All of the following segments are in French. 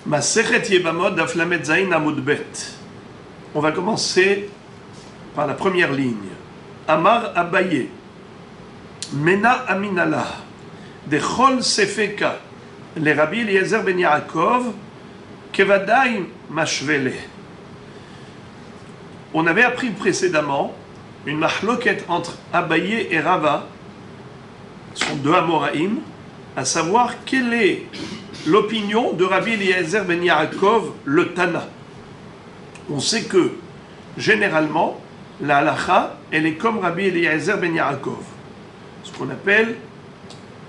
Masechet Yebamot Daf Lamed Zayin Amud Bet. On va commencer par la première ligne. Amar Abaye, Mena Aminala, Dechol Sefeka, le Rabbi Eliezer ben Yaakov, Kevadai Mashvele. On avait appris précédemment une mahloket entre Abaye et Rava, sont deux Amoraïm, à savoir quelle est l'opinion de Rabbi Eliezer ben Yaakov, le Tana. On sait que, généralement, la halacha, elle est comme Rabbi Eliezer ben Yaakov, ce qu'on appelle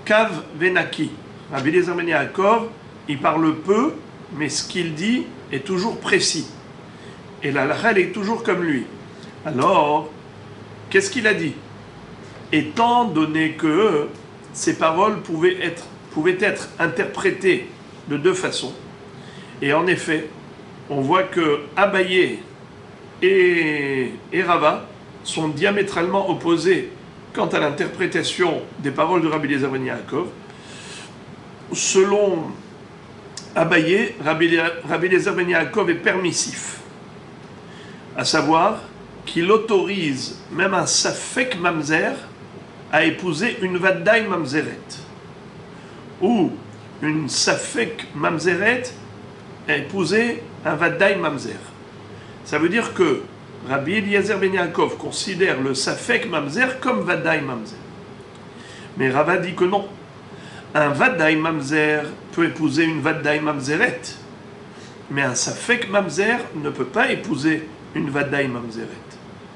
Kav Venaki. Rabbi Eliezer ben Yaakov, il parle peu, mais ce qu'il dit est toujours précis. Et la halacha, elle est toujours comme lui. Alors, qu'est-ce qu'il a dit? Étant donné que ces paroles pouvaient être interprétées de deux façons, et en effet, on voit que Abaye et Rava sont diamétralement opposés quant à l'interprétation des paroles de Rabbi Eliezer ben Yaakov. Selon Abaye, Rabbi Eliezer ben Yaakov est permissif, à savoir qu'il autorise même un Safek Mamzer à épouser une Vaddaï Mamzeret, ou une Safek Mamzeret à épouser un Vaddaï Mamzer. Ça veut dire que Rabbi Eliezer ben Yaakov considère le Safek Mamzer comme Vaddaï Mamzer. Mais Rava dit que non. Un Vaddaï Mamzer peut épouser une Vaddaï Mamzeret, mais un Safek Mamzer ne peut pas épouser une Vaddaï Mamzeret.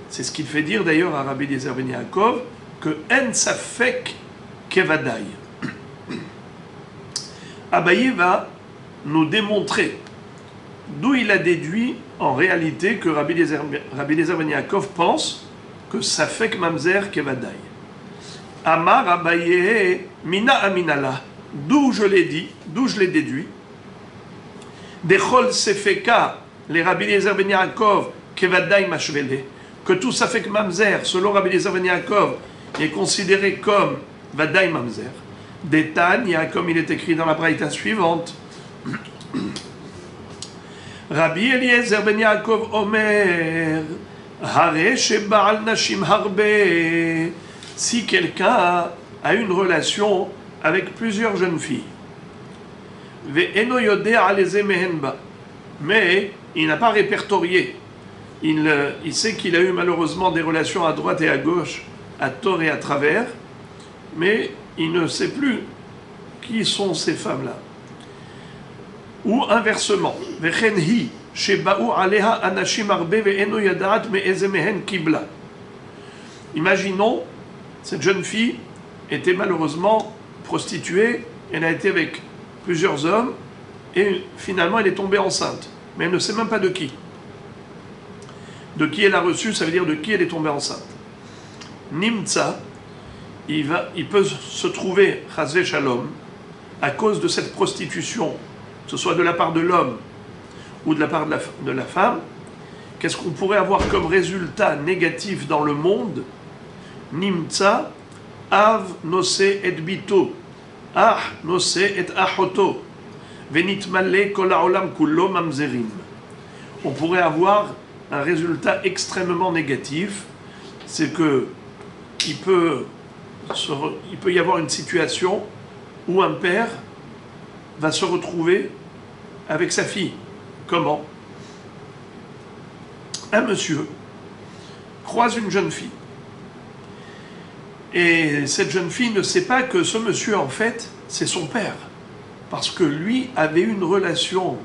C'est ce qu'il fait dire d'ailleurs à Rabbi Eliezer ben Yaakov, que En Safek Kevadai. Abaye va nous démontrer d'où il a déduit en réalité que Rabbi Eliezer ben Yaakov pense que Safek Mamzer Kevadai. Amar Abaye Mina Aminala, d'où je l'ai dit, d'où je l'ai déduit. Dechol Sefeka, les Rabbi Eliezer ben Yaakov Kevadai Mashvele, que tout Safek Mamzer, selon Rabbi Eliezer ben Yaakov, est considéré comme Vaddaï Mamzer. Détania, comme il est écrit dans la braïta suivante. Rabbi Eliezer ben Yaakov Omer, Hare Sheba'al Nashim Harbe. Si quelqu'un a une relation avec plusieurs jeunes filles, Ve'eno yodea aleze mehenba, mais il n'a pas répertorié. Il sait qu'il a eu malheureusement des relations à droite et à gauche, à tort et à travers, mais il ne sait plus qui sont ces femmes-là. Ou inversement, Vechenhi, Sheba'u aleha anashim arbe ve'eno yadaat me'eze mehen kibla. Imaginons, cette jeune fille était malheureusement prostituée, elle a été avec plusieurs hommes, et finalement elle est tombée enceinte, mais elle ne sait même pas de qui. De qui elle a reçu, ça veut dire de qui elle est tombée enceinte. Nimtza, il peut se trouver, Chazve Shalom, à cause de cette prostitution, que ce soit de la part de l'homme ou de la part de la femme, qu'est-ce qu'on pourrait avoir comme résultat négatif dans le monde? Nimtza, Av nose et bito, Ah nose et achoto, Venitmale kol haolam kullo mamzerim. On pourrait avoir un résultat extrêmement négatif, c'est que il peut y avoir une situation où un père va se retrouver avec sa fille. Comment? Un monsieur croise une jeune fille. Et cette jeune fille ne sait pas que ce monsieur, en fait, c'est son père. Parce que lui avait une relation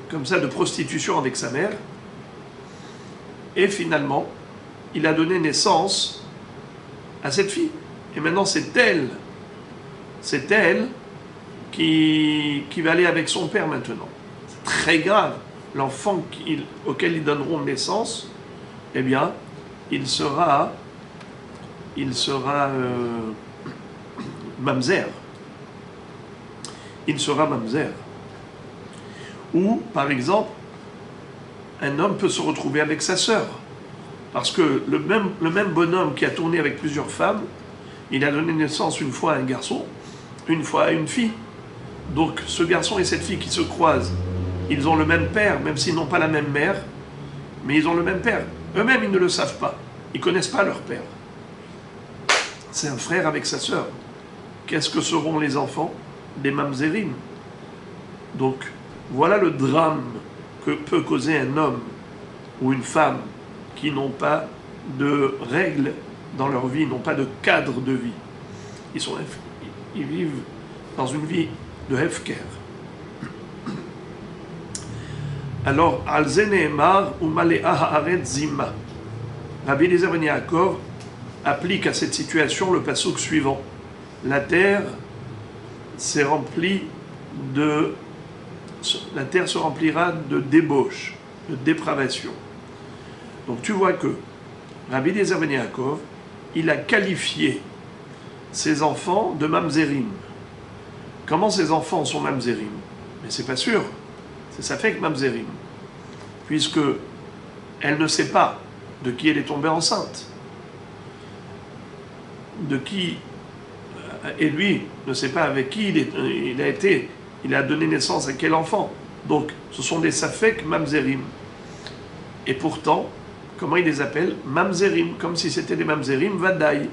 comme ça de prostitution avec sa mère. Et finalement, il a donné naissance à cette fille. Et maintenant, c'est elle qui va aller avec son père maintenant. C'est très grave. L'enfant auquel ils donneront naissance, eh bien, il sera mamzer. Il sera mamzer. Ou, par exemple, un homme peut se retrouver avec sa sœur. Parce que le même bonhomme qui a tourné avec plusieurs femmes, il a donné naissance une fois à un garçon, une fois à une fille. Donc ce garçon et cette fille qui se croisent ils ont le même père, même s'ils n'ont pas la même mère, mais ils ont le même père. Eux-mêmes, ils ne le savent pas. Ils ne connaissent pas leur père. C'est un frère avec sa sœur. Qu'est-ce que seront les enfants? Des mamzerim. Donc, voilà le drame que peut causer un homme ou une femme qui n'ont pas de règles dans leur vie, n'ont pas de cadre de vie. Ils vivent dans une vie de hefker. Alors, al zeneemar ou malea haaret zima. Rabbi Eliezer ben Yaakov applique à cette situation le passouk suivant. La terre se remplira de débauche, de dépravation. Donc tu vois que Rabbi Eliezer ben Yaakov, il a qualifié ses enfants de mamzerim. Comment ces enfants sont mamzerim? Mais c'est pas sûr. C'est ça fait que mamzerim. Puisque elle ne sait pas de qui elle est tombée enceinte. De qui... Et lui ne sait pas avec qui il a donné naissance à quel enfant. Donc ce sont des safek mamzerim. Et pourtant, comment il les appelle? Mamzerim, comme si c'était des mamzerim vadaï.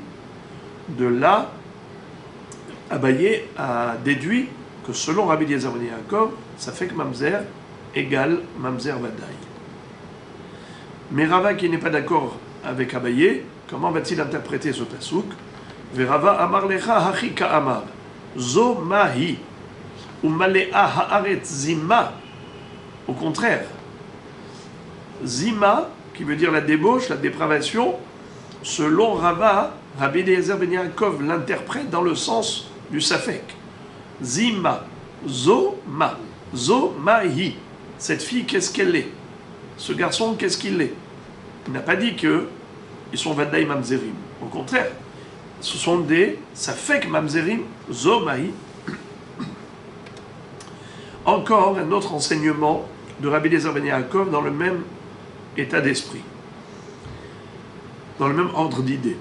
De là, Abaye a déduit que selon Rabbi Eliezer ben Yaakov, safek mamzer égale mamzer vadaï. Mais Rava, qui n'est pas d'accord avec Abaye, comment va-t-il interpréter ce pasouk? Verava amar lecha hachi ka'amar zo mahi ou malea haaret zima. Au contraire, zima, qui veut dire la débauche, la dépravation, selon Rava, Rabbi Eliezer ben Yaakov l'interprète dans le sens du safek. Zima, zo mahi. Cette fille, qu'est-ce qu'elle est? Ce garçon, qu'est-ce qu'il est? Il n'a pas dit qu'ils sont vadaï mamzerim. Au contraire, ce sont des safek mamzerim, zo mahi. Encore un autre enseignement de Rabbi Eliezer ben Yaakov dans le même état d'esprit, dans le même ordre d'idées.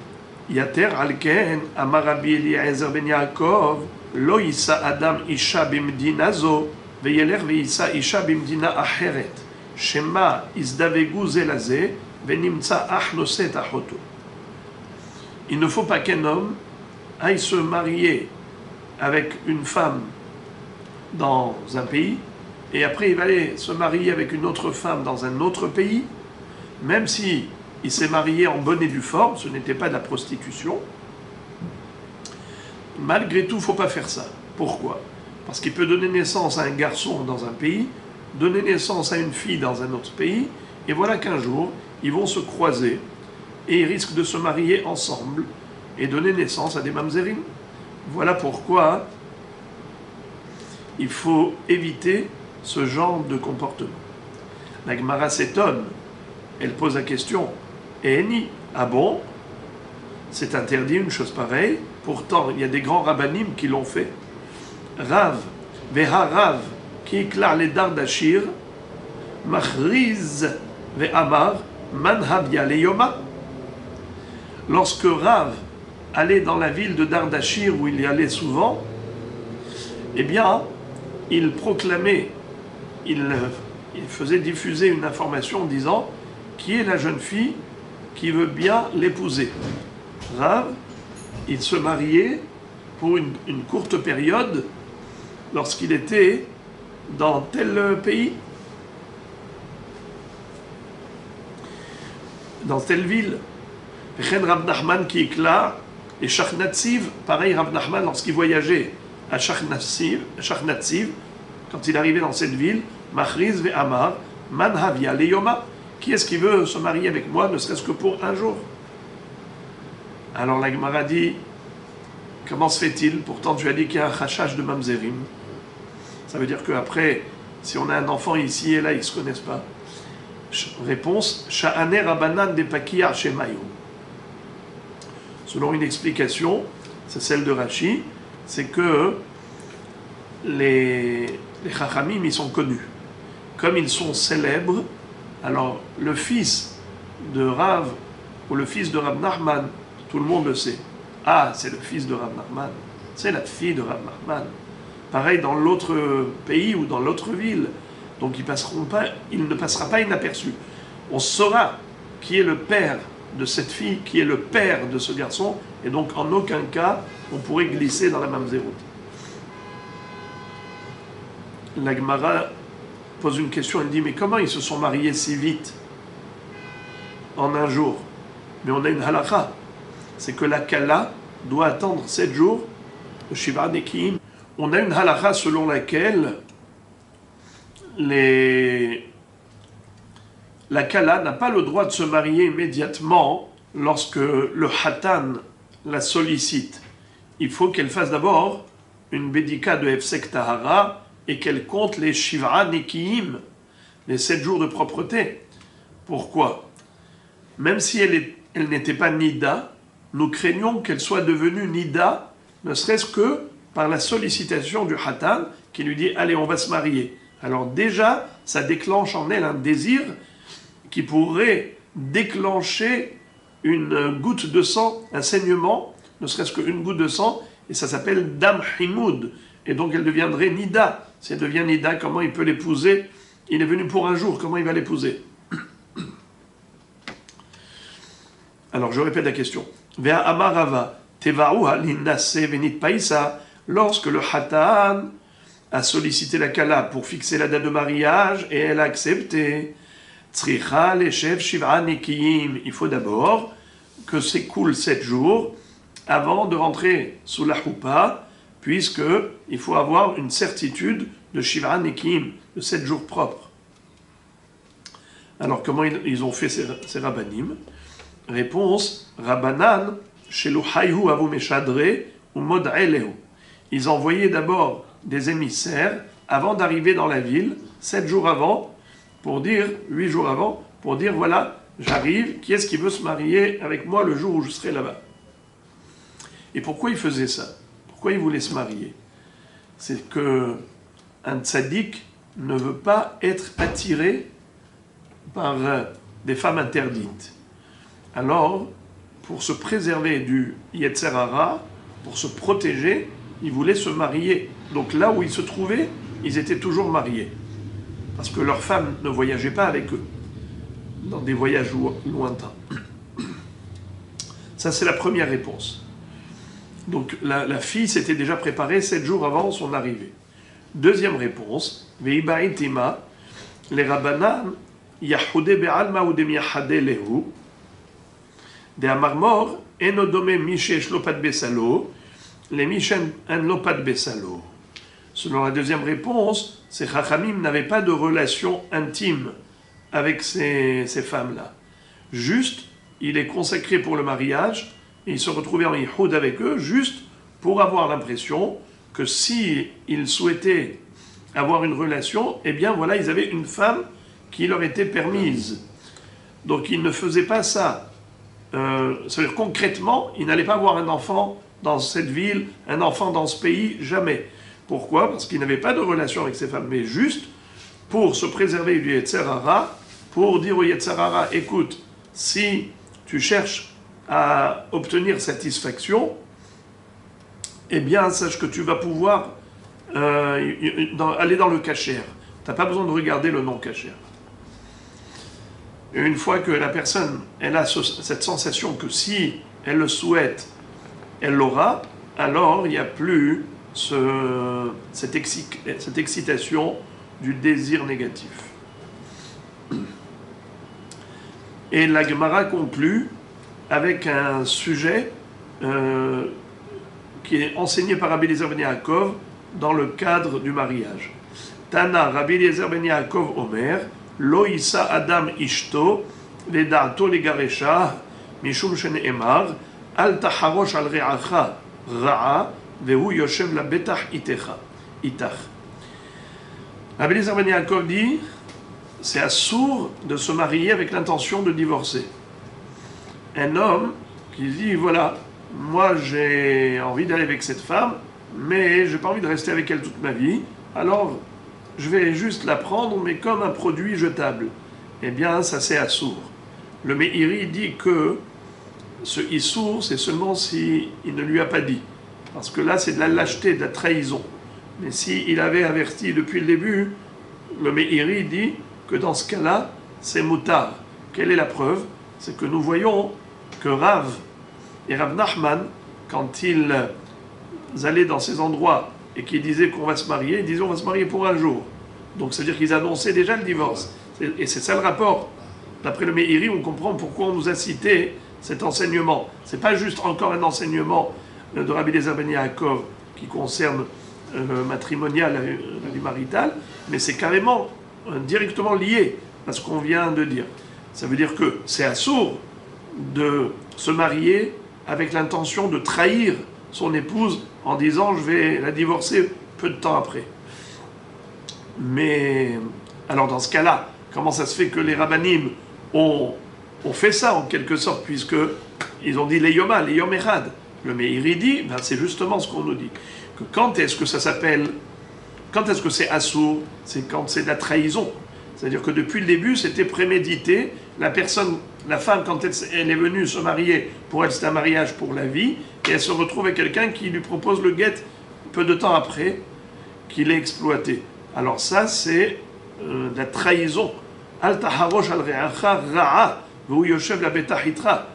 Yater alken amar Rabbi Eliezer ben Yaakov lo yisa adam isha bimdina zo veyelech veyisa isha bimdina acheret shema izdavegu zelaze venimtza ach noset achoto. Il ne faut pas qu'un homme aille se marier avec une femme dans un pays, et après il va aller se marier avec une autre femme dans un autre pays, même si il s'est marié en bonne et due forme, ce n'était pas de la prostitution. Malgré tout, il ne faut pas faire ça. Pourquoi? Parce qu'il peut donner naissance à un garçon dans un pays, donner naissance à une fille dans un autre pays, et voilà qu'un jour, ils vont se croiser, et ils risquent de se marier ensemble, et donner naissance à des mamzerim. Voilà pourquoi il faut éviter ce genre de comportement. La Gemara s'étonne, elle pose la question, Eni, ah bon? C'est interdit une chose pareille? Pourtant, il y a des grands rabbanim qui l'ont fait. Rav, Veha Rav, qui éclaire les dardashir, Machriz, Ve'amar, Manhavia Leyoma. Lorsque Rav allait dans la ville de Dardashir, où il y allait souvent, eh bien, il proclamait, il faisait diffuser une information en disant qui est la jeune fille qui veut bien l'épouser. Rav, il se mariait pour une courte période lorsqu'il était dans tel pays, dans telle ville. Rav Nachman qui éclare, et Shach Natsiv, pareil, Rav Nachman, lorsqu'il voyageait à Shach Natsiv, quand il arrivait dans cette ville, Machriz ve'amar, Manhavia leyoma. Qui est-ce qui veut se marier avec moi, ne serait-ce que pour un jour? Alors la Gemara dit, comment se fait-il? Pourtant tu as dit qu'il y a un chachach de mamzerim. Ça veut dire qu'après, si on a un enfant ici et là, ils ne se connaissent pas. Réponse, Sha'aner Rabanan de Pakia Shemayu. Selon une explication, c'est celle de Rashi, c'est que les Chachamim, ils sont connus. Comme ils sont célèbres, alors le fils de Rav ou le fils de Rav Nachman, tout le monde le sait. Ah, c'est le fils de Rav Nachman, c'est la fille de Rav Nachman. Pareil dans l'autre pays ou dans l'autre ville. Donc il ne passera pas inaperçu. On saura qui est le père de cette fille, qui est le père de ce garçon, et donc en aucun cas on pourrait glisser dans la mamzerout. La Gemara pose une question, elle dit mais comment ils se sont mariés si vite en un jour? Mais on a une halakha, c'est que la kala doit attendre 7 jours le Shiva Nekiim. On a une halakha selon laquelle la kala n'a pas le droit de se marier immédiatement lorsque le hatan la sollicite. Il faut qu'elle fasse d'abord une bédika de Hefsek Tahara et qu'elle compte les Shiva Nekiim, les 7 jours de propreté. Pourquoi? Même si elle n'était pas Nida, nous craignons qu'elle soit devenue Nida, ne serait-ce que par la sollicitation du Hatan qui lui dit « Allez, on va se marier ». Alors déjà, ça déclenche en elle un désir qui pourrait déclencher une goutte de sang, un saignement, ne serait-ce qu'une goutte de sang, et ça s'appelle Dam Himoud. Et donc elle deviendrait Nida. Si elle devient Nida, comment il peut l'épouser? Il est venu pour un jour, comment il va l'épouser? Alors je répète la question. Vea Amarava, Tevaouha Linase Venit Païsa, lorsque le Hatan a sollicité la Kala pour fixer la date de mariage et elle a accepté, Tzricha Leshev Shiv'a Nekiyim, il faut d'abord que s'écoule 7 jours avant de rentrer sous la Choupa, puisque il faut avoir une certitude de Shiv'a Nekiyim, de 7 jours propres. Alors comment ils ont fait ces rabbanim? Réponse, Rabbanan, Shelu Hayhu Avu Meshadre ou Mod'elehu. Ils envoyaient d'abord des émissaires avant d'arriver dans la ville, 7 jours avant, pour dire, 8 jours avant, pour dire voilà, j'arrive, qui est-ce qui veut se marier avec moi le jour où je serai là-bas? Et pourquoi ils faisaient ça? Pourquoi ils voulaient se marier? C'est que un tzaddik ne veut pas être attiré par des femmes interdites. Alors, pour se préserver du Yetzer Hara, pour se protéger, ils voulaient se marier. Donc là où ils se trouvaient, ils étaient toujours mariés. Parce que leurs femmes ne voyageaient pas avec eux, dans des voyages lointains. Ça, c'est la première réponse. Donc la fille s'était déjà préparée 7 jours avant son arrivée. Deuxième réponse, Ve'iba'itima, les rabbanan, Yahoudé be'alma ou demiyahade lehu, de Amarmor, enodome mishesh lopat besalo, les mishen en lopat besalo. Selon la deuxième réponse, ces chachamim n'avaient pas de relation intime avec ces femmes-là. Juste, il est consacré pour le mariage, et il se retrouvait en yihoud avec eux, juste pour avoir l'impression que si ils souhaitaient avoir une relation, eh bien voilà, ils avaient une femme qui leur était permise. Donc ils ne faisaient pas ça. C'est-à-dire concrètement, ils n'allaient pas avoir un enfant dans cette ville, un enfant dans ce pays, jamais. Pourquoi? Parce qu'ils n'avaient pas de relation avec ces femmes, mais juste pour se préserver du Yetzer Hara, pour dire au Yetzer Hara, écoute, si tu cherches à obtenir satisfaction, eh bien, sache que tu vas pouvoir aller dans le kasher. Tu n'as pas besoin de regarder le non-kasher. Et une fois que la personne, elle a cette sensation que si elle le souhaite, elle l'aura, alors il n'y a plus cette excitation du désir négatif. Et la Gemara conclut avec un sujet qui est enseigné par Rabbi Eliezer ben Yaakov dans le cadre du mariage. Tana, Rabbi Eliezer ben Yaakov Omer, Lo Issa Adam Ishto, Veda'ato Legaresha, Mishum Shene'emar, Al Taharosh al Re'acha, Ra'a, Vehu Yoshev la Betach Itach. Rabbi Eliezer ben Yaakov dit, c'est assourd de se marier avec l'intention de divorcer. Un homme qui dit, voilà, moi j'ai envie d'aller avec cette femme, mais j'ai pas envie de rester avec elle toute ma vie, alors je vais juste la prendre, mais comme un produit jetable. Eh bien, ça c'est assourd. Le Meiri dit que ce issour, c'est seulement s'il ne lui a pas dit. Parce que là, c'est de la lâcheté, de la trahison. Mais s'il avait averti depuis le début, le Meiri dit que dans ce cas-là, c'est moutar. Quelle est la preuve? C'est que nous voyons que Rav et Rav Nachman, quand ils allaient dans ces endroits et qu'ils disaient qu'on va se marier, ils disaient on va se marier pour un jour. Donc c'est-à-dire qu'ils annonçaient déjà le divorce. Et c'est ça le rapport. D'après le Meiri, on comprend pourquoi on nous a cité cet enseignement. C'est pas juste encore un enseignement de Rabbi Eliezer ben Yaakov qui concerne le matrimonial, la vie maritale, mais c'est carrément directement lié à ce qu'on vient de dire. Ça veut dire que c'est assourd de se marier avec l'intention de trahir son épouse en disant je vais la divorcer peu de temps après. Mais alors dans ce cas-là, comment ça se fait que les rabbanim ont fait ça en quelque sorte, puisque ils ont dit les yoma, les yom echad. Le Meiri dit, ben c'est justement ce qu'on nous dit. Que quand est-ce que ça s'appelle, quand est-ce que c'est assourd? C'est quand c'est de la trahison. C'est-à-dire que depuis le début, c'était prémédité. La personne, la femme, quand elle est venue se marier, pour elle c'est un mariage pour la vie, et elle se retrouve avec quelqu'un qui lui propose le guet peu de temps après qu'il ait exploité. Alors ça, c'est de la trahison. Al taharosh al re'acha ra'a v'hu yoshev la betachitra.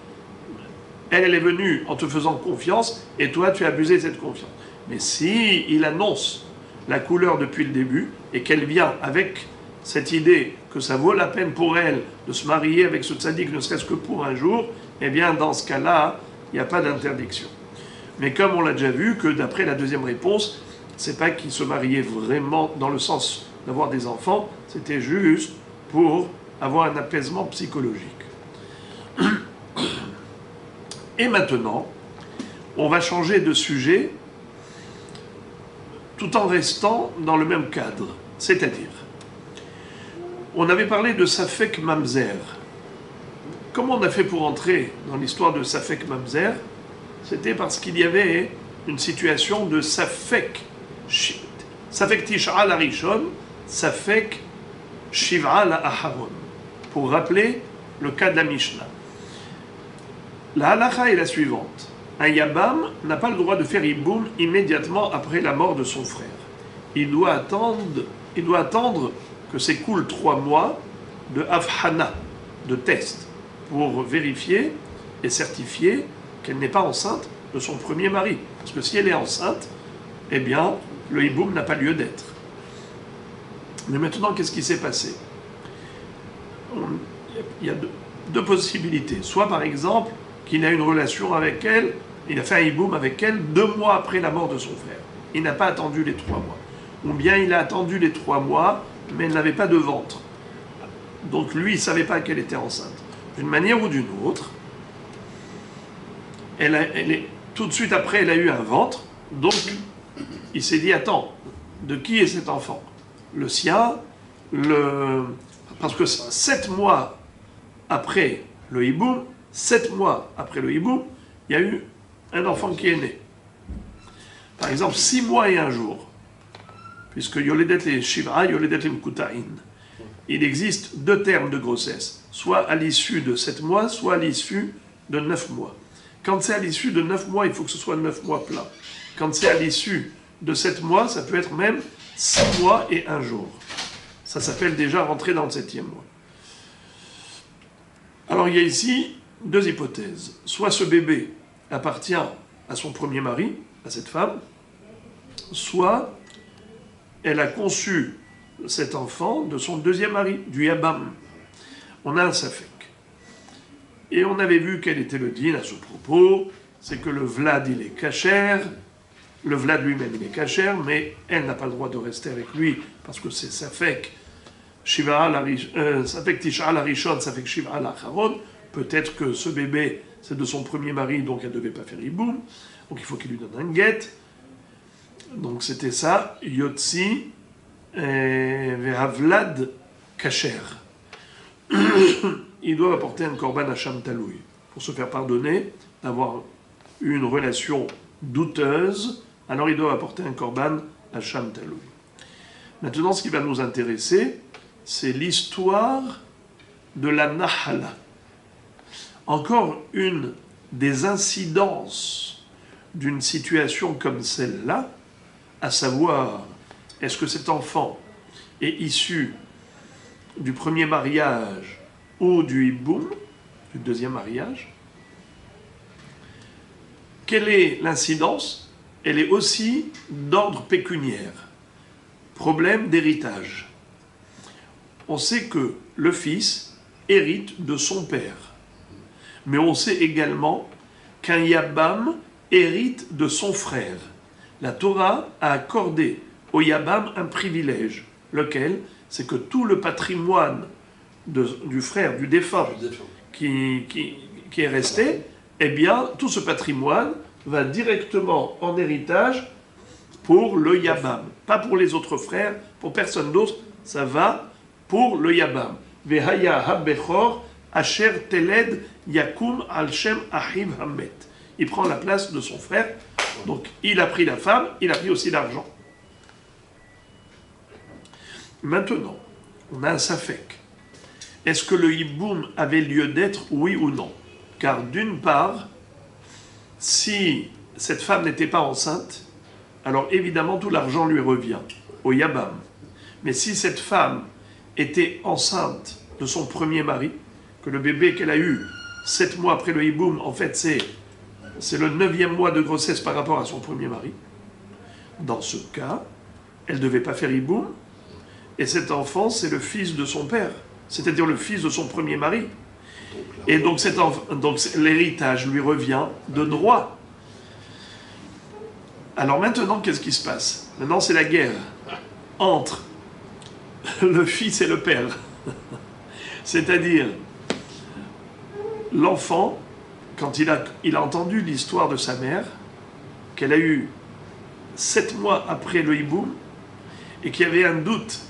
Elle est venue en te faisant confiance, et toi, tu as abusé de cette confiance. Mais si il annonce la couleur depuis le début, et qu'elle vient avec cette idée que ça vaut la peine pour elle de se marier avec ce tzaddik, ne serait-ce que pour un jour, eh bien, dans ce cas-là, il n'y a pas d'interdiction. Mais comme on l'a déjà vu, que d'après la deuxième réponse, c'est pas qu'ils se mariaient vraiment dans le sens d'avoir des enfants, c'était juste pour avoir un apaisement psychologique. Et maintenant, on va changer de sujet tout en restant dans le même cadre. C'est-à-dire, on avait parlé de Safek Mamzer. Comment on a fait pour entrer dans l'histoire de Safek Mamzer? C'était parce qu'il y avait une situation de Safek Tish'a la Rishon, Safek Shiv'a la Aharon. Pour rappeler le cas de la Mishnah. La halakha est la suivante. Un Yabam n'a pas le droit de faire Iboum immédiatement après la mort de son frère. Il doit attendre que s'écoulent 3 mois de Afhana, de test, pour vérifier et certifier qu'elle n'est pas enceinte de son premier mari. Parce que si elle est enceinte, eh bien, le Iboum n'a pas lieu d'être. Mais maintenant, qu'est-ce qui s'est passé? Il y a deux possibilités. Soit, par exemple, qu'il a une relation avec elle, il a fait un hiboum avec elle 2 mois après la mort de son frère. Il n'a pas attendu les 3 mois. Ou bien il a attendu les 3 mois, mais elle n'avait pas de ventre. Donc lui, il ne savait pas qu'elle était enceinte. D'une manière ou d'une autre, tout de suite après, elle a eu un ventre. Donc, il s'est dit, attends, de qui est cet enfant? Le sien, parce que 7 mois après le hiboum, 7 mois après le hiboum, il y a eu un enfant qui est né. Par exemple, 6 mois et 1 jour, puisque Yoledet le Shiv'a, Yoledet le Mkuta'in. Il existe 2 termes de grossesse, soit à l'issue de 7 mois, soit à l'issue de 9 mois. Quand c'est à l'issue de 9 mois, il faut que ce soit 9 mois plein. Quand c'est à l'issue de 7 mois, ça peut être même 6 mois et 1 jour. Ça s'appelle déjà rentrer dans le 7e mois. Alors il y a ici 2 hypothèses. Soit ce bébé appartient à son premier mari, à cette femme, soit elle a conçu cet enfant de son 2e mari, du Yabam. On a un safek. Et on avait vu quel était le din à ce propos, c'est que le Vlad il est kasher, le Vlad lui-même il est kasher, mais elle n'a pas le droit de rester avec lui parce que c'est safek safek Tish'a la Rishon, safek Shiv'a la Acharon. Peut-être que ce bébé, c'est de son premier mari, donc elle ne devait pas faire Iboum. Donc il faut qu'il lui donne un guet. Donc c'était ça, Yotzi Vehavlad Kacher. Ils doivent apporter un korban Hacham Taloui pour se faire pardonner d'avoir eu une relation douteuse. Alors ils doivent apporter un korban Hacham Taloui. Maintenant, ce qui va nous intéresser, c'est l'histoire de la Nahala. Encore une des incidences d'une situation comme celle-là, à savoir, est-ce que cet enfant est issu du premier mariage ou du hiboum, du deuxième mariage, quelle est l'incidence? Elle est aussi d'ordre pécuniaire. Problème d'héritage. On sait que le fils hérite de son père. Mais on sait également qu'un Yabam hérite de son frère. La Torah a accordé au Yabam un privilège, lequel, c'est que tout le patrimoine du frère, du défunt, qui est resté, eh bien, tout ce patrimoine va directement en héritage pour le Yabam. Pas pour les autres frères, pour personne d'autre, ça va pour le Yabam. Vehaya ha-bechor asher teled yakum al shem achiv hamet. Il prend la place de son frère, donc il a pris la femme, il a pris aussi l'argent. Maintenant, on a un safek. Est-ce que le hiboum avait lieu d'être, oui ou non? Car d'une part, si cette femme n'était pas enceinte, alors évidemment tout l'argent lui revient, au Yabam. Mais si cette femme était enceinte de son premier mari, que le bébé qu'elle a eu 7 mois après le hiboum, en fait c'est le 9e mois de grossesse par rapport à son premier mari, dans ce cas, elle ne devait pas faire hiboum, et cet enfant c'est le fils de son père, c'est-à-dire le fils de son premier mari. Et donc, l'héritage lui revient de droit. Alors maintenant, qu'est-ce qui se passe? Maintenant, c'est la guerre entre le fils et le père. C'est-à-dire, l'enfant, quand il a entendu l'histoire de sa mère, qu'elle a eu 7 mois après le hiboum, et qu'il y avait un doute,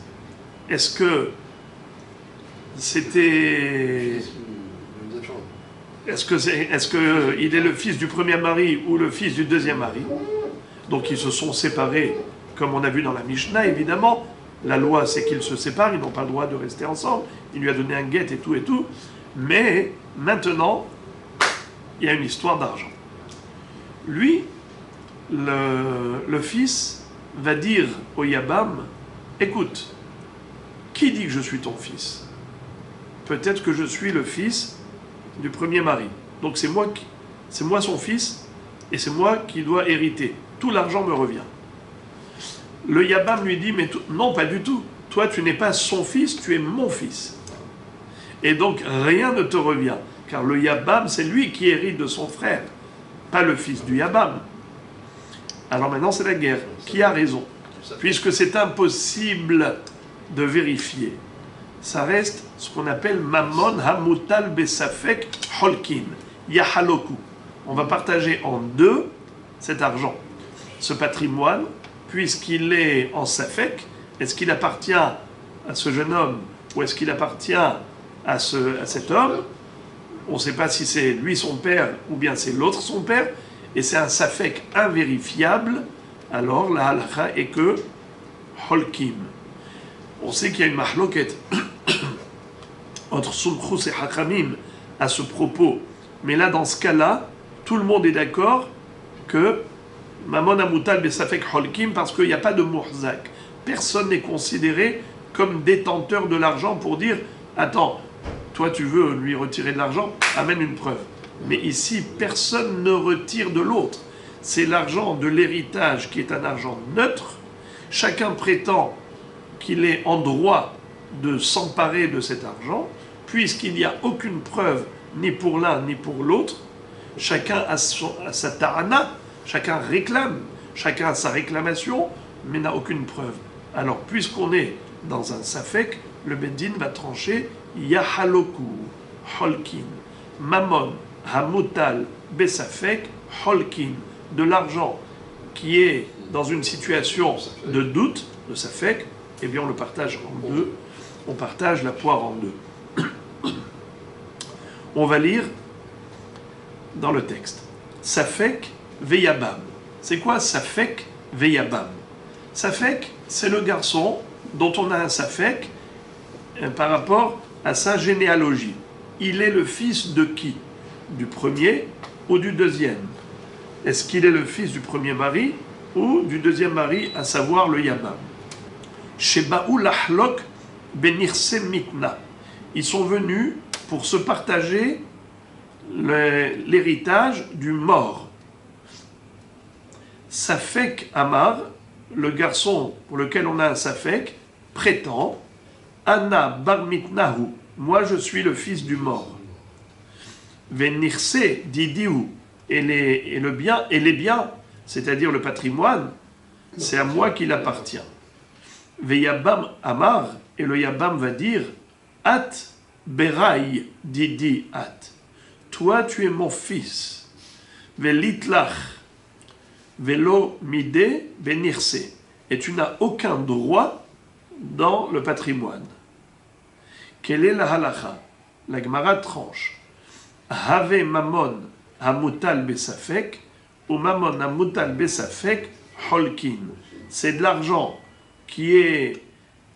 est-ce que c'était... Est-ce qu'il est le fils du premier mari ou le fils du deuxième mari? Donc ils se sont séparés, comme on a vu dans la Mishnah, évidemment. La loi, c'est qu'ils se séparent, ils n'ont pas le droit de rester ensemble. Il lui a donné un guet et tout. Mais maintenant, il y a une histoire d'argent. Lui, le fils, va dire au Yabam, écoute, qui dit que je suis ton fils? Peut-être que je suis le fils du premier mari. Donc c'est moi son fils, et c'est moi qui dois hériter. Tout l'argent me revient. Le Yabam lui dit, mais non, pas du tout. Toi, tu n'es pas son fils, tu es mon fils. Et donc, rien ne te revient. Car le Yabam, c'est lui qui hérite de son frère, pas le fils du Yabam. Alors maintenant, c'est la guerre. Qui a raison? Puisque c'est impossible de vérifier. Ça reste ce qu'on appelle Mammon Hamutal Besafek Holkin, Yahaloku. On va partager en deux cet argent, ce patrimoine, puisqu'il est en Safek. Est-ce qu'il appartient à ce jeune homme ou est-ce qu'il appartient à cet homme? On ne sait pas si c'est lui son père ou bien c'est l'autre son père, et c'est un Safek invérifiable. Alors la halakha est que Holkim. On sait qu'il y a une mahloket entre Sumchus et Hakamim à ce propos. Mais là, dans ce cas-là, tout le monde est d'accord que Mammon Hamutal Besafek Holkim, parce qu'il n'y a pas de Mourzak. Personne n'est considéré comme détenteur de l'argent pour dire « Attends, toi tu veux lui retirer de l'argent, amène une preuve. » Mais ici, personne ne retire de l'autre. C'est l'argent de l'héritage qui est un argent neutre. Chacun prétend qu'il est en droit de s'emparer de cet argent, puisqu'il n'y a aucune preuve, ni pour l'un ni pour l'autre. Chacun a sa ta'ana, chacun réclame, chacun a sa réclamation, mais n'a aucune preuve. Alors, puisqu'on est dans un safek, le Beddin va trancher Yahaloku, Holkin, Mammon, Hamutal, Besafek, Holkin, de l'argent qui est dans une situation de doute, de safek, eh bien on le partage en deux, on partage la poire en deux. On va lire dans le texte. Safek Veyabam. C'est quoi Safek Veyabam? Safek, c'est le garçon dont on a un Safek par rapport à sa généalogie. Il est le fils de qui? Du premier ou du deuxième? Est-ce qu'il est le fils du premier mari ou du deuxième mari, à savoir le Yabam? Shebaou lahlok benirse mitna. Ils sont venus pour se partager l'héritage du mort. Safek Amar, le garçon pour lequel on a un Safek, prétend Anna bar mitnahu, moi je suis le fils du mort. Venirse didihu, et les biens, c'est-à-dire le patrimoine, c'est à moi qu'il appartient. Veyabam Amar, et le Yabam va dire At berai didi at. Toi tu es mon fils. Velitlach velo mide benirse. Et tu n'as aucun droit dans le patrimoine. Quelle est la halacha? La Gemara tranche. Have mamon hamutal besafek ou mamon hamutal besafek holkin. C'est de l'argent qui est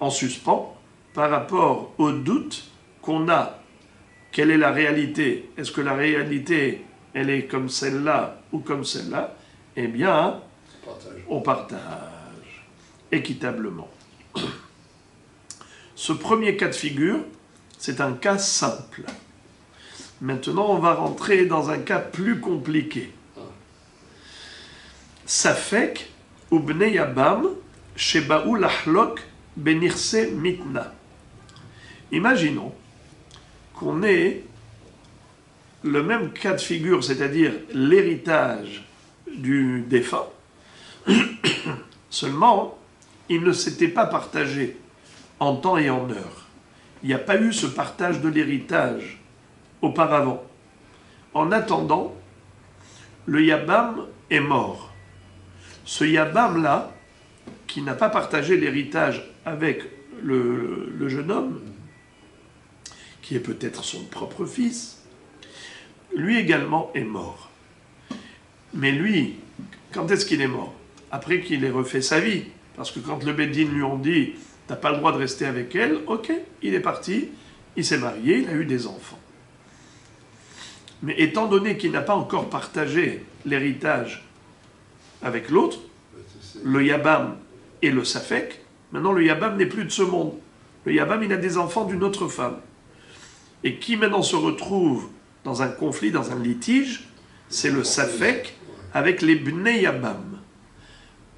en suspens par rapport au doute qu'on a. Quelle est la réalité? Est-ce que la réalité, elle est comme celle-là ou comme celle-là? Eh bien, on partage équitablement. Ce premier cas de figure, c'est un cas simple. Maintenant, on va rentrer dans un cas plus compliqué. Safek ou bnei Yabam shebaou lahlok benirse mitna. Imaginons qu'on ait le même cas de figure, c'est-à-dire l'héritage du défunt, seulement il ne s'était pas partagé en temps et en heure. Il n'y a pas eu ce partage de l'héritage auparavant. En attendant, le Yabam est mort. Ce Yabam-là, qui n'a pas partagé l'héritage avec le jeune homme, qui est peut-être son propre fils, lui également est mort. Mais lui, quand est-ce qu'il est mort? Après qu'il ait refait sa vie. Parce que quand le Bédine lui ont dit « t'as pas le droit de rester avec elle », ok, il est parti, il s'est marié, il a eu des enfants. Mais étant donné qu'il n'a pas encore partagé l'héritage avec l'autre, le Yabam et le Safek, maintenant le Yabam n'est plus de ce monde. Le Yabam, il a des enfants d'une autre femme. Et qui maintenant se retrouve dans un conflit, dans un litige, c'est le Safek avec les Bnei Yabam.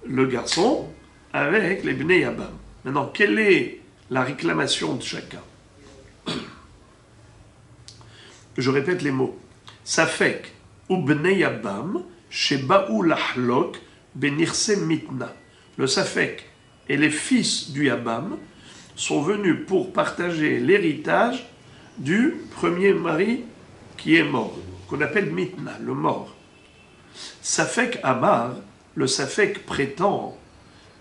Le garçon avec les Bnei Yabam. Maintenant, quelle est la réclamation de chacun? Je répète les mots. Safek ou Bnei Yabam shebaou lahlok benirse mitna. Le Safek et les fils du Yabam sont venus pour partager l'héritage du premier mari qui est mort, qu'on appelle mitna, le mort. Safek Amar, le Safek prétend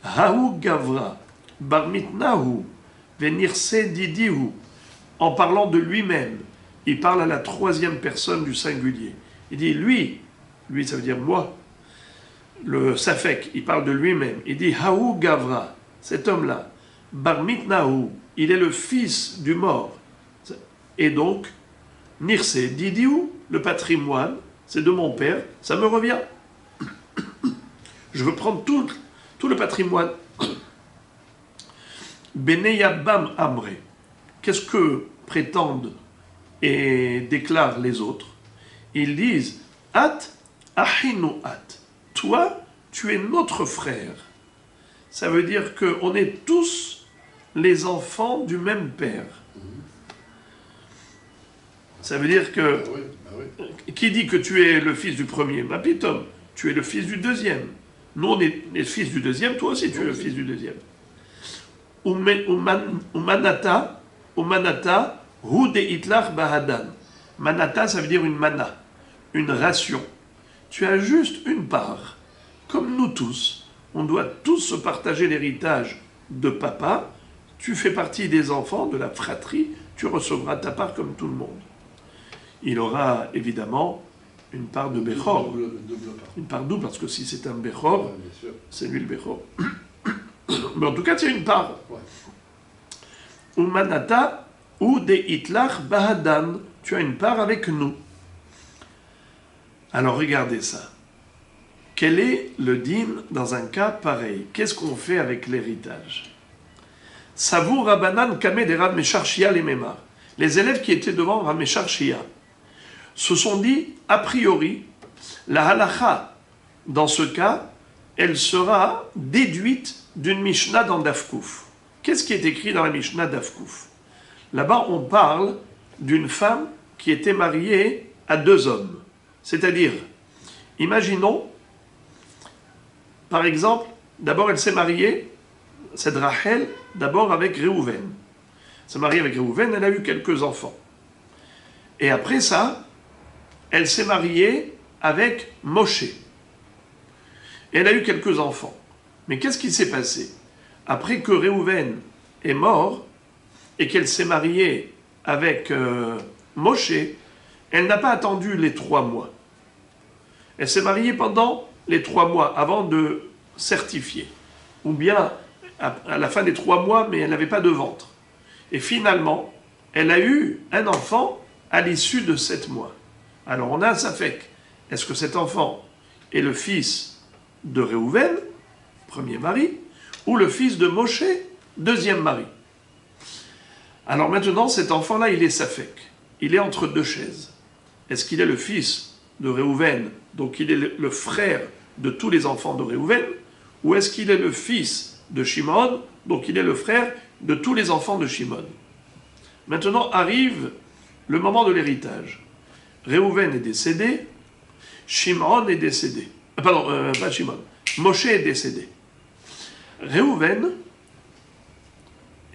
Haou Gavra, Bar Mitnahu, Venirse Didihu, en parlant de lui-même. Il parle à la troisième personne du singulier. Il dit lui ça veut dire moi. Le Safek, il parle de lui-même. Il dit Haou Gavra, cet homme-là, Bar Mitnahu, il est le fils du mort. Et donc, Nirse Didihu, le patrimoine, c'est de mon père, ça me revient. Je veux prendre tout le patrimoine. Bnei Yabam Amre. Qu'est-ce que prétendent et déclarent les autres? Ils disent At Ahinu At. Toi, tu es notre frère. Ça veut dire qu'on est tous les enfants du même père. Ça veut dire que qui dit que tu es le fils du premier? Mapitom, tu es le fils du deuxième. Nous, on est les fils du deuxième, toi aussi tu es le fils du deuxième. Umanata, Hu de Hitlach Bahadan. Manata, ça veut dire une mana, une ration. Tu as juste une part. Comme nous tous, on doit tous se partager l'héritage de papa. Tu fais partie des enfants de la fratrie, tu recevras ta part comme tout le monde. Il aura évidemment une part de Bechor. Une part double, parce que si c'est un Bechor, c'est lui le Bechor. Mais en tout cas, tu as une part. Umanata ou de Hitlach Bahadan. Tu as une part avec nous. Alors regardez ça. Quel est le din dans un cas pareil? Qu'est-ce qu'on fait avec l'héritage? Savou Rabbanan Kameh de Rav Meshar Shia les Memar. Les élèves qui étaient devant Rav Meshar Shia se sont dit, a priori, la halacha, dans ce cas, elle sera déduite d'une Mishnah dans Dafkouf. Qu'est-ce qui est écrit dans la Mishnah Dafkouf? Là-bas, on parle d'une femme qui était mariée à 2 hommes. C'est-à-dire, imaginons, par exemple, d'abord elle s'est mariée, cette Rachel, d'abord avec Réhouven. Elle s'est mariée avec Réhouven, elle a eu quelques enfants. Et après ça, elle s'est mariée avec Moshe. Et elle a eu quelques enfants. Mais qu'est-ce qui s'est passé? Après que Réhouven est mort, et qu'elle s'est mariée avec Moshe, elle n'a pas attendu les 3 mois. Elle s'est mariée pendant les 3 mois avant de certifier. Ou bien à la fin des 3 mois, mais elle n'avait pas de ventre. Et finalement, elle a eu un enfant à l'issue de 7 mois. Alors on a un safek. Est-ce que cet enfant est le fils de Réhouven, premier mari, ou le fils de Moshe, deuxième mari? Alors maintenant, cet enfant-là, il est safek. Il est entre 2 chaises. Est-ce qu'il est le fils de Réhouven, donc il est le frère de tous les enfants de Réhouven, ou est-ce qu'il est le fils de Shimon, donc il est le frère de tous les enfants de Shimon? Maintenant arrive le moment de l'héritage. Réhouven est décédé, Shimon est décédé. Pardon, pas Shimon. Moshe est décédé. Réhouven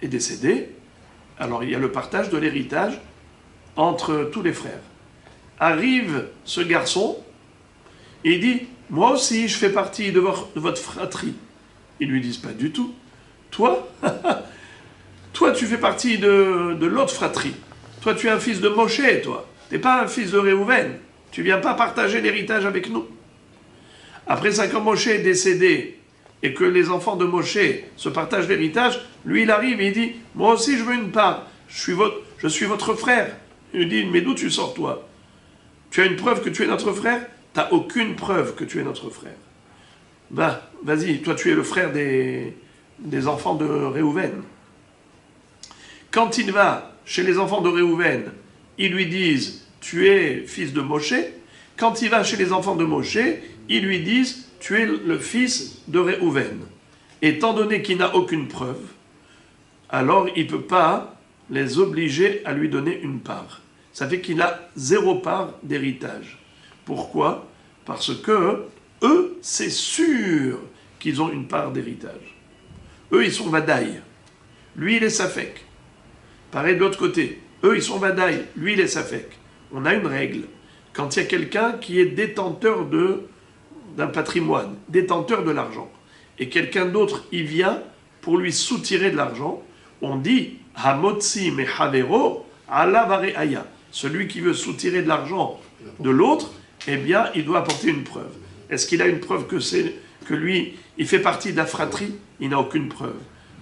est décédé. Alors il y a le partage de l'héritage entre tous les frères. Arrive ce garçon et il dit « Moi aussi, je fais partie de votre fratrie. » Ils lui disent « Pas du tout. Toi, toi tu fais partie de l'autre fratrie. Toi, tu es un fils de Moshe, toi. Tu n'es pas un fils de Réhouven. Tu ne viens pas partager l'héritage avec nous. » Après ça, quand Moshe est décédé et que les enfants de Moshe se partagent l'héritage, lui, il arrive et il dit « Moi aussi, je veux une part. Je suis votre frère. » Il lui dit « Mais d'où tu sors, toi? Tu as une preuve que tu es notre frère? Tu n'as aucune preuve que tu es notre frère. Ben, vas-y, toi, tu es le frère des enfants de Réhouven. » Quand il va chez les enfants de Réhouven, ils lui disent « Tu es fils de Moshe. » Quand il va chez les enfants de Moshe, ils lui disent « Tu es le fils de Réhouven. » Étant donné qu'il n'a aucune preuve, alors il ne peut pas les obliger à lui donner une part. Ça fait qu'il a 0 part d'héritage. Pourquoi? Parce que eux, c'est sûr qu'ils ont une part d'héritage. Eux, ils sont vadaï. Lui, il est safek. Pareil de l'autre côté. Eux, ils sont vadaï. Lui, il est safek. On a une règle. Quand il y a quelqu'un qui est détenteur d'un patrimoine, détenteur de l'argent, et quelqu'un d'autre, il vient pour lui soutirer de l'argent, on dit « Hamotzi mehavero ala vareaya ». Celui qui veut soutirer de l'argent de l'autre, eh bien, il doit apporter une preuve. Est-ce qu'il a une preuve que lui, il fait partie de la fratrie? Il n'a aucune preuve.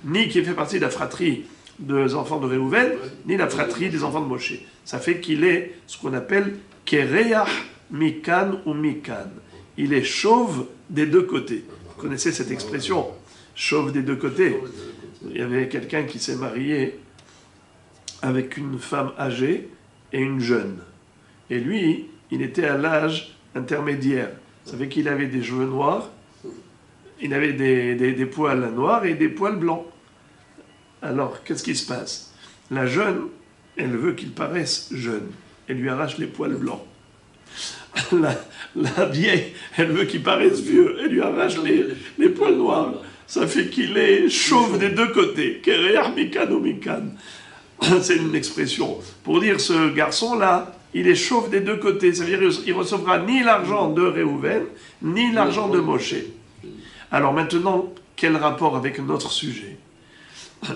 Ni qu'il fait partie de la fratrie des enfants de Réhouven, ni la fratrie des enfants de Moshe. Ça fait qu'il est ce qu'on appelle Kereach Mikan ou Mikan. Il est chauve des 2 côtés. Vous connaissez cette expression, chauve des 2 côtés. Il y avait quelqu'un qui s'est marié avec une femme âgée et une jeune. Et lui, il était à l'âge intermédiaire. Ça fait qu'il avait des cheveux noirs, il avait des poils noirs et des poils blancs. Alors, qu'est-ce qui se passe? La jeune, elle veut qu'il paraisse jeune. Elle lui arrache les poils blancs. La vieille, elle veut qu'il paraisse vieux. Elle lui arrache les poils noirs. Ça fait qu'il est chauve des 2 côtés. Kereach mikan ou mikan. C'est une expression pour dire ce garçon-là, il est chauve des 2 côtés. Ça veut dire qu'il ne recevra ni l'argent de Réhouven, ni l'argent de Moshe. Alors maintenant, quel rapport avec notre sujet?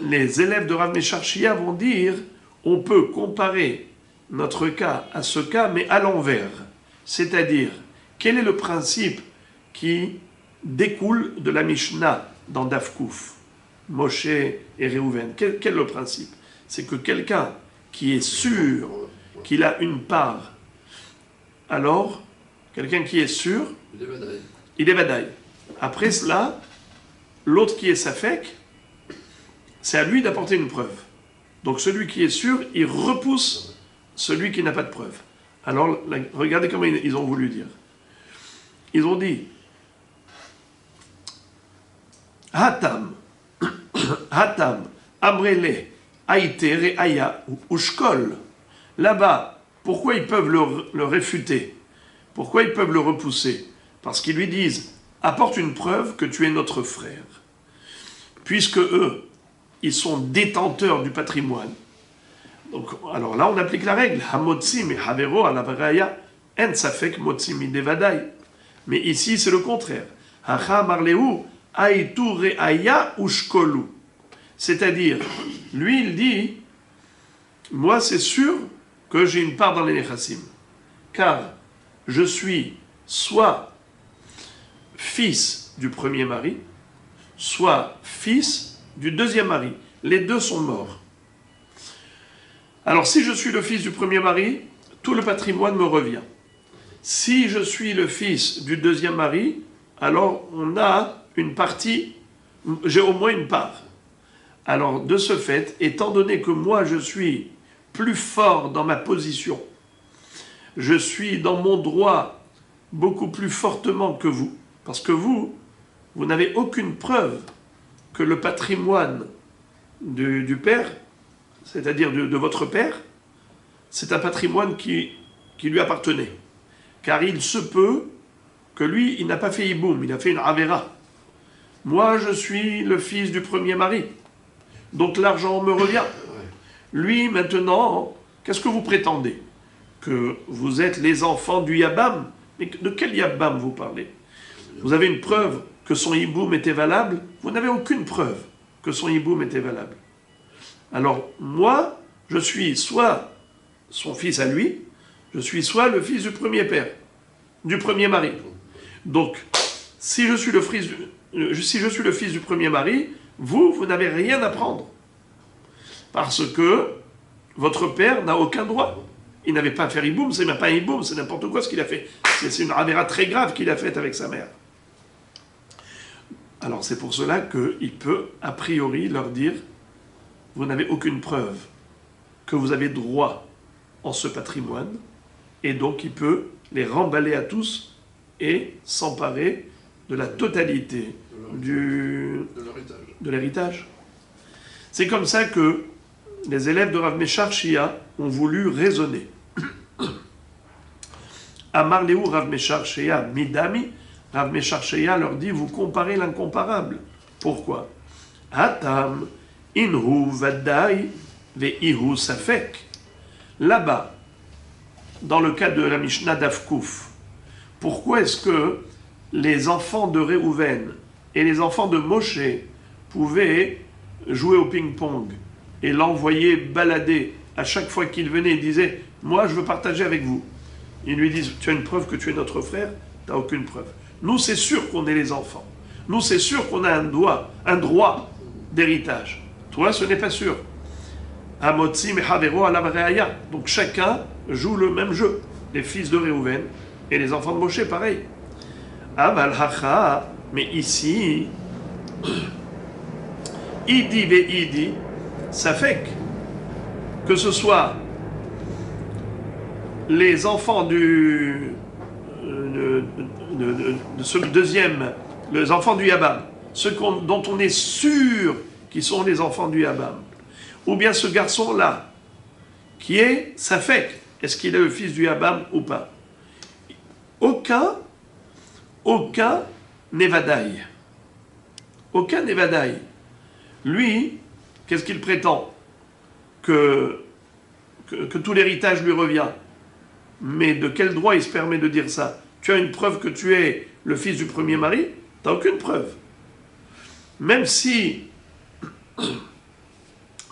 Les élèves de Rav Meshar Shia vont dire, on peut comparer notre cas à ce cas, mais à l'envers. C'est-à-dire, quel est le principe qui découle de la Mishnah dans Dafkouf, Moshe et Réhouven? Quel est le principe? C'est que quelqu'un qui est sûr qu'il a une part, alors, quelqu'un qui est sûr, il est vadaï. Après cela, l'autre qui est safek, c'est à lui d'apporter une preuve. Donc celui qui est sûr, il repousse celui qui n'a pas de preuve. Alors, regardez comment ils ont voulu dire. Ils ont dit Hatam, Hatam, Amrele, Aïtere, Aya, ou Shkol. Là-bas, pourquoi ils peuvent le réfuter? Pourquoi ils peuvent le repousser? Parce qu'ils lui disent apporte une preuve que tu es notre frère. Puisque eux, ils sont détenteurs du patrimoine. Donc, alors là, on applique la règle. Hamotsim et Havero à la Varaya, en safek motsim idevadai. Mais ici, c'est le contraire. Hacha marleu aitu reaya ushkolu. C'est-à-dire, lui, il dit moi, c'est sûr que j'ai une part dans les nechassim. Car je suis soit fils du premier mari, soit fils du deuxième mari. Les deux sont morts. Alors, si je suis le fils du premier mari, tout le patrimoine me revient. Si je suis le fils du deuxième mari, alors on a une partie, j'ai au moins une part. Alors, de ce fait, étant donné que moi, je suis plus fort dans ma position, je suis dans mon droit beaucoup plus fortement que vous, parce que vous n'avez aucune preuve que le patrimoine du père, c'est-à-dire de votre père, c'est un patrimoine qui lui appartenait. Car il se peut que lui, il n'a pas fait Iboum, il a fait une Avera. Moi, je suis le fils du premier mari, donc l'argent me revient. Lui, maintenant, qu'est-ce que vous prétendez? Que vous êtes les enfants du Yabam? Mais de quel Yabam vous parlez? Vous avez une preuve que son Iboum était valable? Vous n'avez aucune preuve que son Iboum était valable. Alors, moi, je suis soit son fils à lui, je suis soit le fils du premier père, du premier mari. Donc, si je suis le fils du premier mari, vous n'avez rien à prendre. Parce que votre père n'a aucun droit. Il n'avait pas à faire Iboum, c'est même pas un Iboum, c'est n'importe quoi ce qu'il a fait. C'est une avéra très grave qu'il a faite avec sa mère. Alors c'est pour cela qu'il peut, a priori, leur dire vous n'avez aucune preuve que vous avez droit en ce patrimoine, et donc il peut les remballer à tous et s'emparer de la totalité de l'héritage. C'est comme ça que les élèves de Rav Meshar Shia ont voulu raisonner. Amar Léou Rav Meshar Shia Midami, Rav Meshar Shia leur dit vous comparez l'incomparable. Pourquoi? Hatam inhu vadai veihu safek. Là-bas, dans le cas de la Mishnah d'Avkouf, pourquoi est-ce que les enfants de Réhouven et les enfants de Moshe pouvaient jouer au ping-pong et l'envoyer balader à chaque fois qu'il venait? Il disait moi je veux partager avec vous. Ils lui disent tu as une preuve que tu es notre frère? Tu n'as aucune preuve. Nous c'est sûr qu'on est les enfants. Nous c'est sûr qu'on a un droit d'héritage. Toi ce n'est pas sûr. Amotsim et Havero à la Vareaya. Donc chacun joue le même jeu. Les fils de Réhouven et les enfants de Moshe pareil. Aval hacha, mais ici Idi ve Idi, ça fait que ce soit les enfants de ce deuxième, les enfants du Yabam, ceux dont on est sûr qu'ils sont les enfants du Yabam, ou bien ce garçon-là, qui est Safek, est-ce qu'il est le fils du Yabam ou pas? Aucun Nevadaï. Aucun Nevadaï. Lui, qu'est-ce qu'il prétend? Que tout l'héritage lui revient. Mais de quel droit il se permet de dire ça? Tu as une preuve que tu es le fils du premier mari? Tu n'as aucune preuve. Même si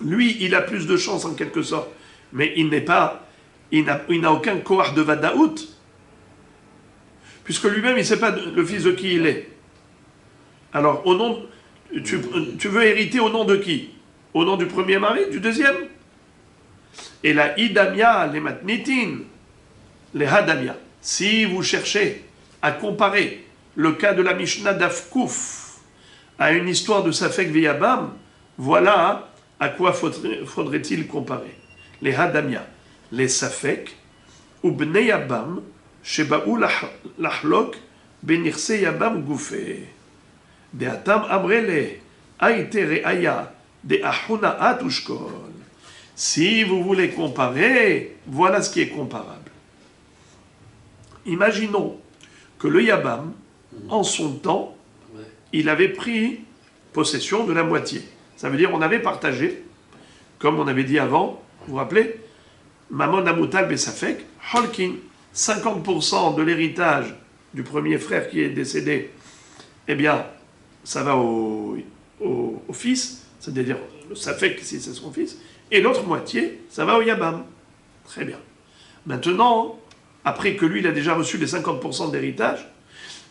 lui, il a plus de chance en quelque sorte, mais il n'a aucun koach de vadaout, puisque lui-même, il ne sait pas le fils de qui il est. Alors, tu veux hériter au nom de qui? Au nom du premier mari? Du deuxième? Et la idamia, les matnitin, les hadamia. Si vous cherchez à comparer le cas de la Mishnah d'Avkouf à une histoire de Safek Veyabam, Voilà à quoi faudrait-il comparer. Les Hadamia, les Safek, ou Bnei Yabam, Shebaou Lahlok, Benirse Yabam Goufé. De Atam Amrele, Aïte Reaya, de Ahuna Atushkol. Si vous voulez comparer, voilà ce qui est comparable. Imaginons que le Yabam, en son temps, il avait pris possession de la moitié. Ça veut dire qu'on avait partagé, comme on avait dit avant, vous vous rappelez, Mamon Amutal Besafek, Holkin, 50% de l'héritage du premier frère qui est décédé, eh bien, ça va au fils, c'est-à-dire le Safek si c'est son fils, et l'autre moitié, ça va au Yabam. Très bien. Maintenant, après que lui, il a déjà reçu les 50% d'héritage,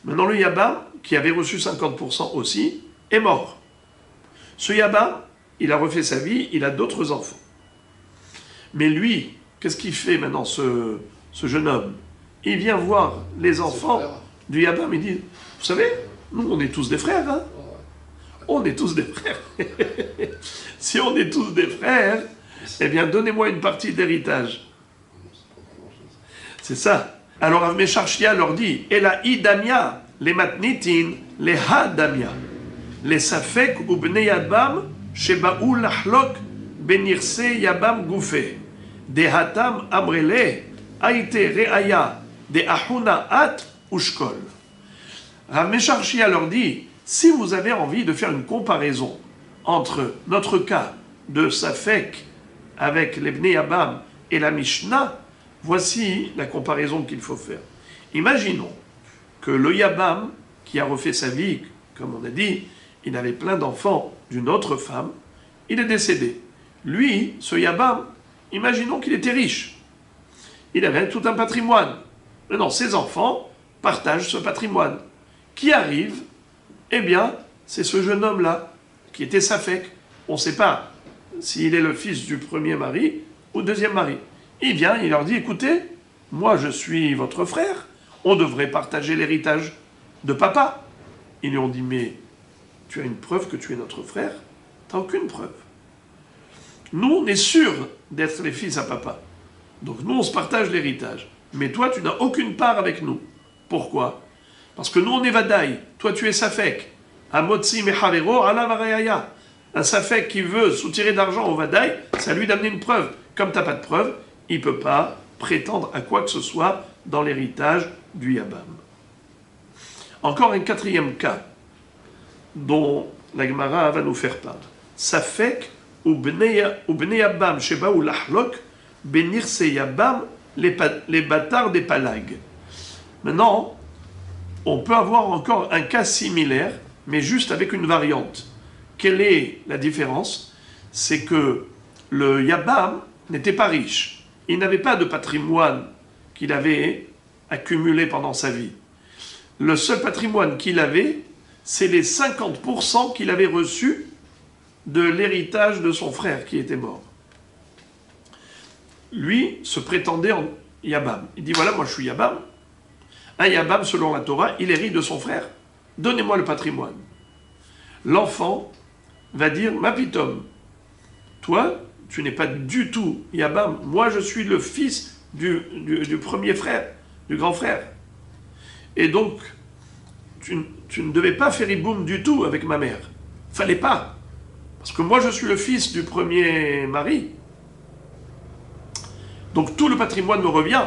maintenant le Yabam, qui avait reçu 50% aussi, est mort. Ce Yabam, il a refait sa vie, il a d'autres enfants. Mais lui, qu'est-ce qu'il fait maintenant, ce jeune homme? Il vient voir les enfants du Yabam, il dit, vous savez, nous on est tous des frères, hein? On est tous des frères. Si on est tous des frères, eh bien donnez-moi une partie d'héritage. C'est ça. Alors Avmesharshia leur dit, et la idamia, les matnitin, les hadamia, les safek ou bnei yabam, shebaou lahlok, benirse yabam goufé, de hatam amrele, aite reaya, de ahuna at ushkol. Avmesharshia leur dit, si vous avez envie de faire une comparaison entre notre cas de Safek avec les Bnei Yabam et la Mishnah, voici la comparaison qu'il faut faire. Imaginons que le Yabam, qui a refait sa vie, comme on a dit, il avait plein d'enfants d'une autre femme, il est décédé. Lui, ce Yabam, imaginons qu'il était riche. Il avait tout un patrimoine. Maintenant, ses enfants partagent ce patrimoine. Qui arrive? Eh bien, c'est ce jeune homme-là, qui était Safek. On ne sait pas s'il est le fils du premier mari ou deuxième mari. Il vient, il leur dit, écoutez, moi je suis votre frère, on devrait partager l'héritage de papa. Ils lui ont dit, mais tu as une preuve que tu es notre frère? Tu n'as aucune preuve. Nous, on est sûrs d'être les fils à papa. Donc nous, on se partage l'héritage. Mais toi, tu n'as aucune part avec nous. Pourquoi? Parce que nous, on est Vadaï. Toi, tu es Safek. Amotzi mehavero ala varayaya. Un Safek qui veut soutirer d'argent au Vadaï, c'est à lui d'amener une preuve. Comme tu n'as pas de preuve, il ne peut pas prétendre à quoi que ce soit dans l'héritage du Yabam. Encore un quatrième cas dont la Gemara va nous faire part. Safek ou Bnei Yabam sheba ou lahlok benirse Yabam les bâtards des Palags. Maintenant, on peut avoir encore un cas similaire, mais juste avec une variante. Quelle est la différence? C'est que le Yabam n'était pas riche. Il n'avait pas de patrimoine qu'il avait accumulé pendant sa vie. Le seul patrimoine qu'il avait, c'est les 50% qu'il avait reçus de l'héritage de son frère qui était mort. Lui se prétendait en Yabam. Il dit, voilà, moi je suis Yabam. Un Yabam, selon la Torah, il hérite de son frère. Donnez-moi le patrimoine. L'enfant va dire, Mapitom, toi, tu n'es pas du tout Yabam. Moi, je suis le fils du premier frère, du grand frère. Et donc, tu ne devais pas faire iboum du tout avec ma mère. Fallait pas. Parce que moi, je suis le fils du premier mari. Donc, tout le patrimoine me revient.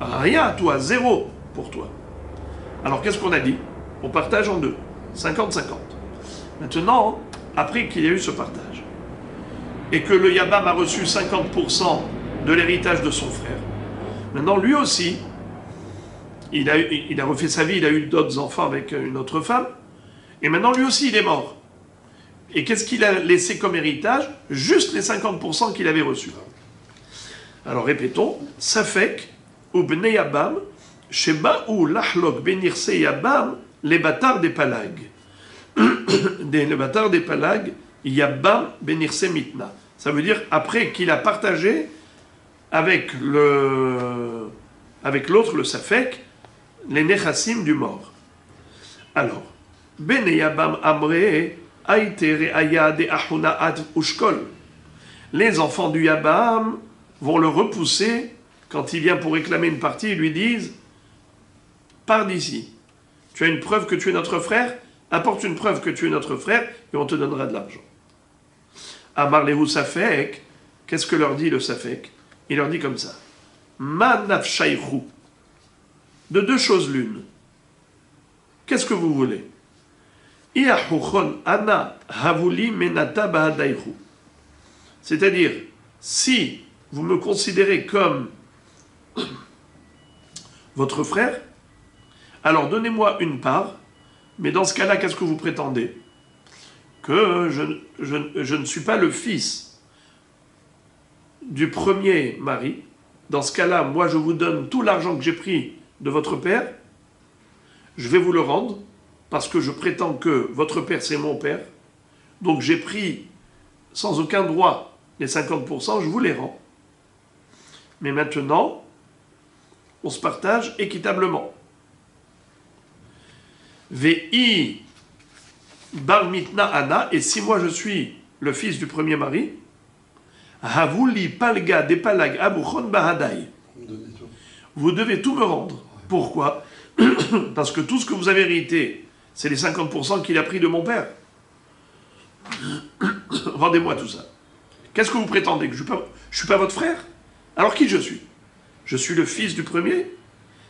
Rien à toi, zéro pour toi. Alors, qu'est-ce qu'on a dit? On partage en deux. 50-50. Maintenant, après qu'il y a eu ce partage, et que le Yabam a reçu 50% de l'héritage de son frère, maintenant, lui aussi, il a refait sa vie, il a eu d'autres enfants avec une autre femme, et maintenant, lui aussi, il est mort. Et qu'est-ce qu'il a laissé comme héritage? Juste les 50% qu'il avait reçus. Alors, répétons, Safek ou Bnei Yabam, Sheba ou Lahlok Benirse Yabam, les bâtards des Palags. Les bâtards des Palags, Yabam Benirse Mitna. Ça veut dire après qu'il a partagé avec l'autre, le Safek, les Nechassim du mort. Alors, Bene Yabam Amre, Les enfants du Yabam vont le repousser quand il vient pour réclamer une partie. Ils lui disent pars d'ici. Tu as une preuve que tu es notre frère? Apporte une preuve que tu es notre frère et on te donnera de l'argent. Amar lehu Safek, qu'est-ce que leur dit le Safek? Il leur dit comme ça. Ma nafshaychu. De deux choses l'une. Qu'est-ce que vous voulez? C'est-à-dire, si vous me considérez comme votre frère, alors donnez-moi une part, mais dans ce cas-là, qu'est-ce que vous prétendez? Que je ne suis pas le fils du premier mari. Dans ce cas-là, moi je vous donne tout l'argent que j'ai pris de votre père, je vais vous le rendre, parce que je prétends que votre père c'est mon père, donc j'ai pris sans aucun droit les 50%, je vous les rends. Mais maintenant, on se partage équitablement. Ve'i bar mitna ana, et si moi je suis le fils du premier mari, havuli palga de palag abuchon bahadai, vous devez tout me rendre. Pourquoi? Parce que tout ce que vous avez hérité, c'est les 50% qu'il a pris de mon père. Rendez-moi tout ça. Qu'est-ce que vous prétendez? Que je ne suis pas votre frère? Alors qui je suis? Je suis le fils du premier?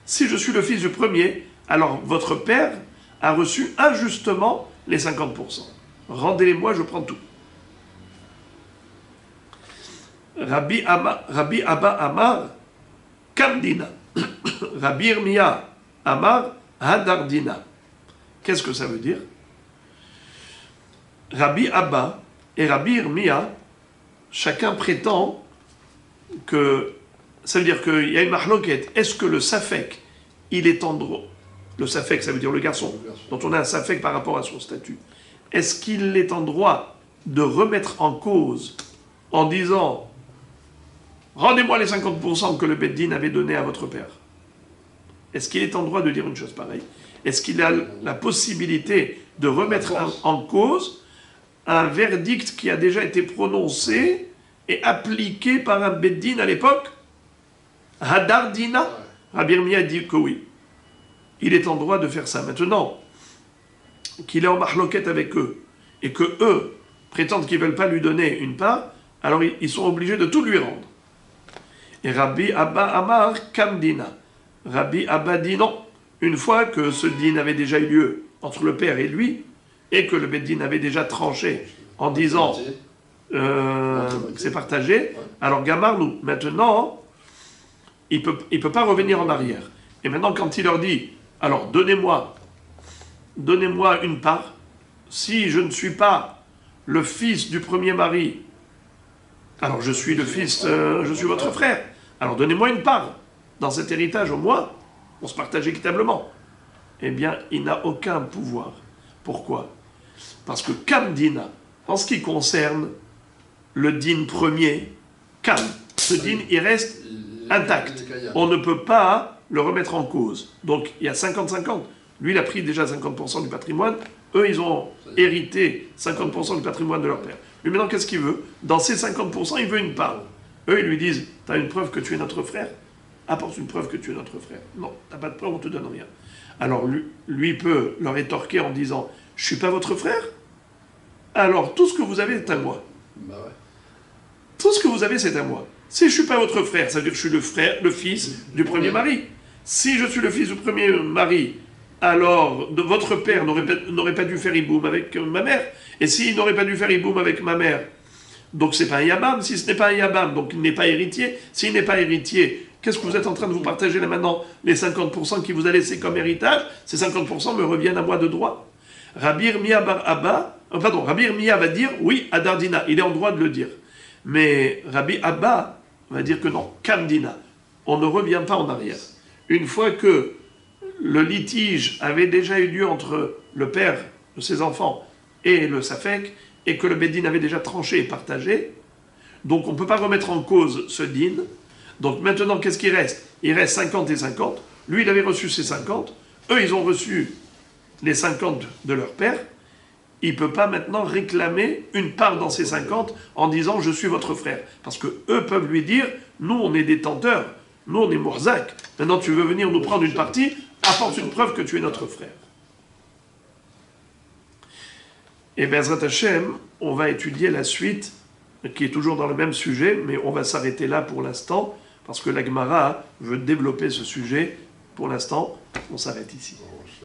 Si je suis le fils du premier, alors votre père a reçu injustement les 50%. Rendez-les-moi, je prends tout. Rabbi Abba Amar Kamdina. Rabbi Irmia Amar Hadardina. Qu'est-ce que ça veut dire? Rabbi Abba et Rabbi Irmia, chacun prétend que, ça veut dire qu'il y a une mahloket. Est-ce que le safek, il est en droit? Le safek, ça veut dire le garçon, dont on a un safek par rapport à son statut. Est-ce qu'il est en droit de remettre en cause en disant rendez-moi les 50% que le Beddin avait donné à votre père? Est-ce qu'il est en droit de dire une chose pareille? Est-ce qu'il a la possibilité de remettre en cause un verdict qui a déjà été prononcé et appliqué par un Beddin à l'époque? Hadardina? Rabbi Irmia dit que oui. Il est en droit de faire ça. Maintenant, qu'il est en mahloket avec eux, et que eux prétendent qu'ils ne veulent pas lui donner une part, alors ils sont obligés de tout lui rendre. Et Rabbi Abba Amar Kamdina. Rabbi Abba dit non. Une fois que ce din avait déjà eu lieu entre le père et lui, et que le Beddin avait déjà tranché en disant que c'est partagé, alors Gamarnou, maintenant, il peut pas revenir en arrière. Et maintenant, quand il leur dit, alors donnez-moi une part, si je ne suis pas le fils du premier mari, alors je suis le fils, je suis votre frère, alors donnez-moi une part dans cet héritage au moins, on se partage équitablement. Eh bien, il n'a aucun pouvoir. Pourquoi? Parce que Kamdina, en ce qui concerne le din premier, Kam, ce din, il reste intact. On ne peut pas le remettre en cause. Donc, il y a 50-50. Lui, il a pris déjà 50% du patrimoine. Eux, ils ont hérité 50% du patrimoine de leur père. Lui, maintenant, qu'est-ce qu'il veut? Dans ces 50%, il veut une part. Eux, ils lui disent, tu as une preuve que tu es notre frère? Apporte une preuve que tu es notre frère. Non, tu n'as pas de preuve, on ne te donne rien. Alors, lui peut leur rétorquer en disant, je ne suis pas votre frère? Alors, tout ce que vous avez est à moi. Bah ouais. Tout ce que vous avez, c'est à moi. Si je ne suis pas votre frère, ça veut dire que je suis le fils du premier mari. Si je suis le fils du premier mari, alors votre père n'aurait pas dû faire hiboum avec ma mère. Et s'il n'aurait pas dû faire hiboum avec ma mère, donc c'est pas un yabam. Si ce n'est pas un yabam, donc il n'est pas héritier. S'il n'est pas héritier, qu'est-ce que vous êtes en train de vous partager là maintenant? Les 50% qui vous a laissé comme héritage, ces 50% me reviennent à moi de droit. Rabbi Irmia va dire, oui, Adardina, il est en droit de le dire. Mais Rabbi Abba va dire que non, Kamdina, on ne revient pas en arrière. Une fois que le litige avait déjà eu lieu entre le père de ses enfants et le Safek, et que le Beddin avait déjà tranché et partagé, donc on ne peut pas remettre en cause ce din. Donc maintenant, qu'est-ce qui reste? Il reste 50 et 50. Lui, il avait reçu ses 50. Eux, ils ont reçu les 50 de leur père. il ne peut pas maintenant réclamer une part dans ces 50 en disant je suis votre frère. Parce que eux peuvent lui dire, nous on est détenteurs, nous on est Mourzak, maintenant tu veux venir nous prendre une partie, apporte une preuve que tu es notre frère. Et Bezrat Hashem, on va étudier la suite, qui est toujours dans le même sujet, mais on va s'arrêter là pour l'instant, parce que la Gemara veut développer ce sujet. Pour l'instant, on s'arrête ici.